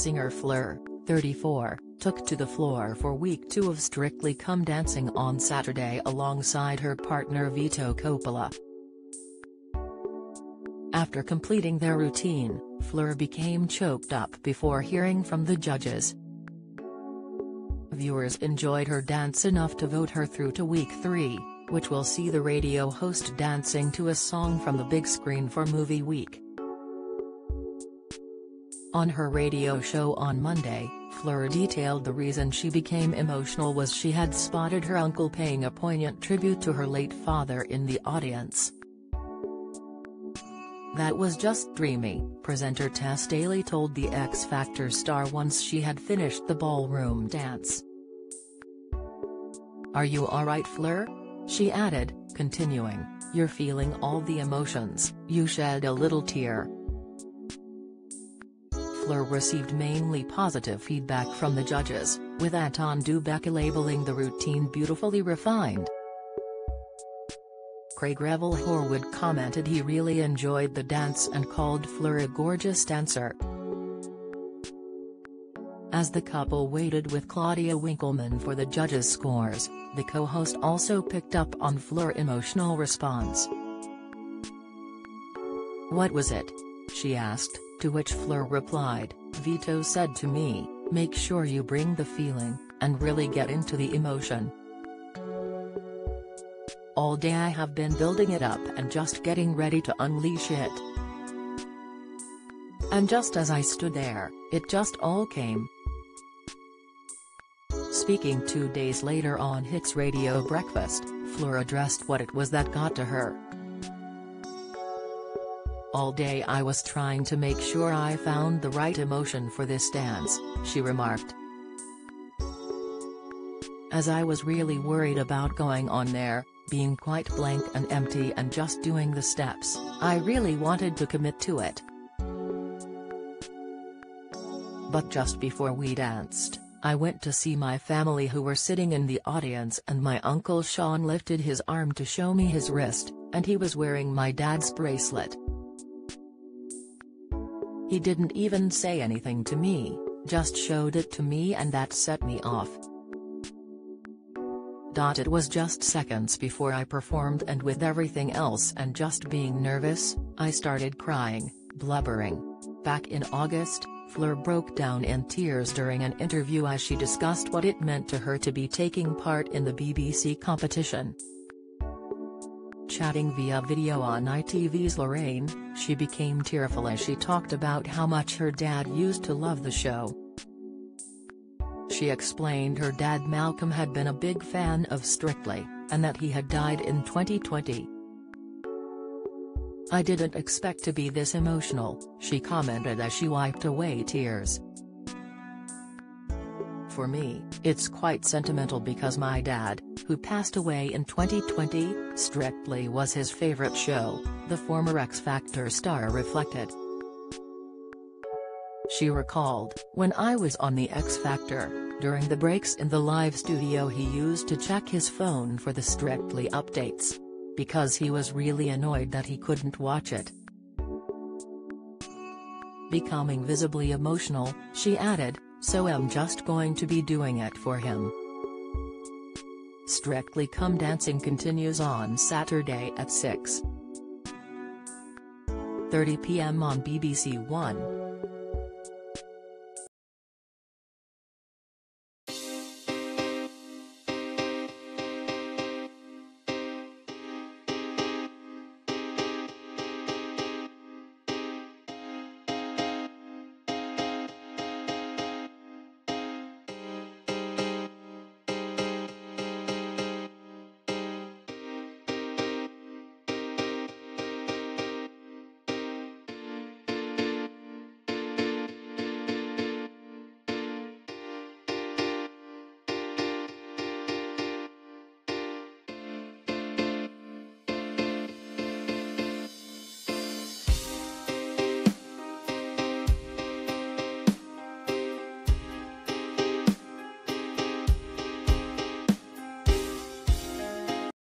singer Fleur, 34, took to the floor for week 2 of Strictly Come Dancing on Saturday alongside her partner Vito Coppola. After completing their routine, Fleur became choked up before hearing from the judges. Viewers enjoyed her dance enough to vote her through to week 3, which will see the radio host dancing to a song from the big screen for Movie Week. On her radio show on Monday, Fleur detailed the reason she became emotional was she had spotted her uncle paying a poignant tribute to her late father in the audience. "That was just dreamy," presenter Tess Daly told the X Factor star once she had finished the ballroom dance. "Are you alright, Fleur?" she added, continuing, "You're feeling all the emotions, you shed a little tear." Fleur received mainly positive feedback from the judges, with Anton Dubecki labeling the routine beautifully refined. Craig Revel Horwood commented he really enjoyed the dance and called Fleur a gorgeous dancer. As the couple waited with Claudia Winkleman for the judges' scores, the co-host also picked up on Fleur's emotional response. "What was it?" she asked, to which Fleur replied, "Vito said to me, make sure you bring the feeling, and really get into the emotion. All day I have been building it up and just getting ready to unleash it. And just as I stood there, it just all came." Speaking 2 days later on Hits Radio Breakfast, Fleur addressed what it was that got to her. "All day I was trying to make sure I found the right emotion for this dance," she remarked. "As I was really worried about going on there, being quite blank and empty and just doing the steps, I really wanted to commit to it. But just before we danced, I went to see my family who were sitting in the audience, and my uncle Sean lifted his arm to show me his wrist, and he was wearing my dad's bracelet. He didn't even say anything to me, just showed it to me, and that set me off. It was just seconds before I performed, and with everything else and just being nervous, I started crying, blubbering." Back in August, Fleur broke down in tears during an interview as she discussed what it meant to her to be taking part in the BBC competition. Chatting via video on ITV's Lorraine, she became tearful as she talked about how much her dad used to love the show. She explained her dad Malcolm had been a big fan of Strictly, and that he had died in 2020. "I didn't expect to be this emotional," she commented as she wiped away tears. "For me, it's quite sentimental because my dad, who passed away in 2020, Strictly was his favorite show," the former X Factor star reflected. She recalled, "When I was on the X Factor, during the breaks in the live studio he used to check his phone for the Strictly updates. Because he was really annoyed that he couldn't watch it." Becoming visibly emotional, she added, "So I'm just going to be doing it for him." Strictly Come Dancing continues on Saturday at 6:30 p.m. on BBC One.